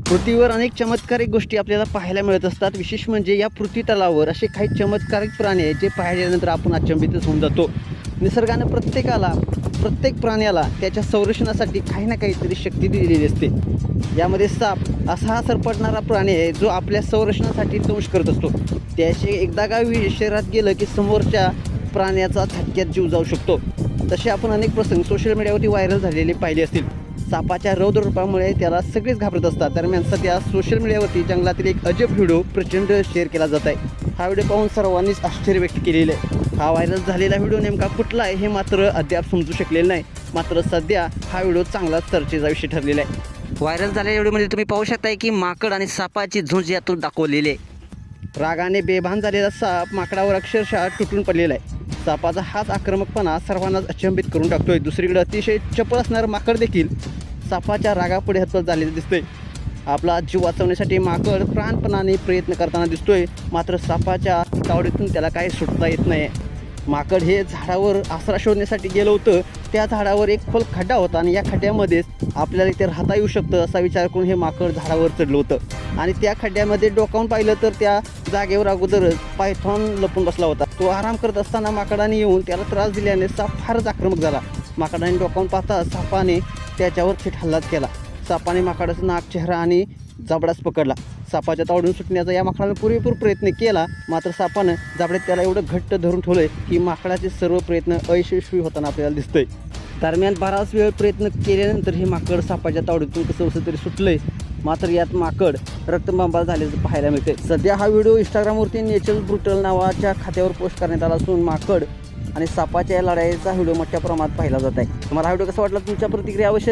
पृथ्वीवर अनेक चमत्कारिक गोष्टी आपल्याला पाहायला मिळत असतात. विशेष म्हणजे या पृथ्वीतलावर असे काही चमत्कारिक प्राणी आहेत जे पाहिल्यानंतर आपण अचंबितच होऊन जातो. निसर्गानं प्रत्येक प्राण्याला त्याच्या संरक्षणासाठी काही ना काहीतरी शक्ती दिलेली असते. यामध्ये साप असा हा सरपटणारा प्राणी आहे जो आपल्या संरक्षणासाठी दंश करत असतो. त्याशी एकदा का शरीरात गेलं की समोरच्या प्राण्याचा धक्क्यात जीव जाऊ शकतो. तसे आपण अनेक प्रसंग सोशल मीडियावरती व्हायरल झालेले पाहिले असतील. सापाच्या रौद्र रूपामुळे त्याला सगळेच घाबरत असतात. दरम्यान सध्या सोशल मीडियावरती जंगलातील एक अजब व्हिडिओ प्रचंड शेअर केला जात आहे. हा व्हिडिओ पाहून सर्वांनीच आश्चर्य व्यक्त केलेलं आहे. हा व्हायरल झालेला व्हिडिओ नेमका कुठला आहे हे मात्र अद्याप समजू शकलेलं नाही. मात्र सध्या हा व्हिडिओ चांगलाच चर्चेचा विषय ठरलेला आहे. व्हायरल झालेल्या व्हिडिओमध्ये तुम्ही पाहू शकताय की माकड आणि सापाची झुंज यातून दाखवलेली आहे. रागाने बेभान झालेला साप माकडावर अक्षरशः तुटून पडलेला आहे. सापाचा हाच आक्रमकपणा सर्वांनाच अचंबित करून टाकतोय. दुसरीकडे अतिशय चपळ असणारं माकड देखील सापाच्या रागापुढे हतबल झालेलं दिसतंय. आपला जीव वाचवण्यासाठी माकड प्राणपणाने प्रयत्न करताना दिसतोय. मात्र सापाच्या तावडीतून त्याला काही सुटता येत नाही. माकड हे झाडावर आसरा शोधण्यासाठी गेलं होतं. त्या झाडावर एक खोल खड्डा होता आणि या खड्ड्यामध्येच आपल्याला इथे राहता येऊ शकतं असा विचार करून हे माकड झाडावर चढलं होतं आणि त्या खड्ड्यामध्ये डोकावून पाहिलं तर त्या जागेवर अगोदरच पायथॉन लपून बसला होता. तो आराम करत असताना माकडाने येऊन त्याला त्रास दिल्याने साप फारच आक्रमक झाला. माकडाने डोकावून पाहता सापाने त्याच्यावर थेट हल्ला केला. सापाने माकडाचं नाक, चेहरा आणि जबडाच पकडला. सापाच्या तावडून सुटण्याचा या माकडाने पुरेपूर प्रयत्न केला. मात्र सापानं जबड्यात त्याला एवढं घट्ट धरून ठेवलंय की माकडाचे सर्व प्रयत्न अयशस्वी होताना आपल्याला दिसतंय. दरम्यान बराच वेळ प्रयत्न केल्यानंतर हे माकड सापाच्या तावडीतून कसं तरी सुटलंय. मात्र यात माकड रक्तबंबाळ झाल्याचं पाहायला मिळते. सध्या हा व्हिडिओ इंस्टाग्रामवरती नेचर ब्रुटल नावाच्या खात्यावर पोस्ट करण्यात आला असून माकड आणि सापाच्या या लढाईचा व्हिडिओ मोठ्या प्रमाणात पाहिला जात आहे. तुम्हाला हा व्हिडिओ कसा वाटला, तुमच्या प्रतिक्रिया अवश्य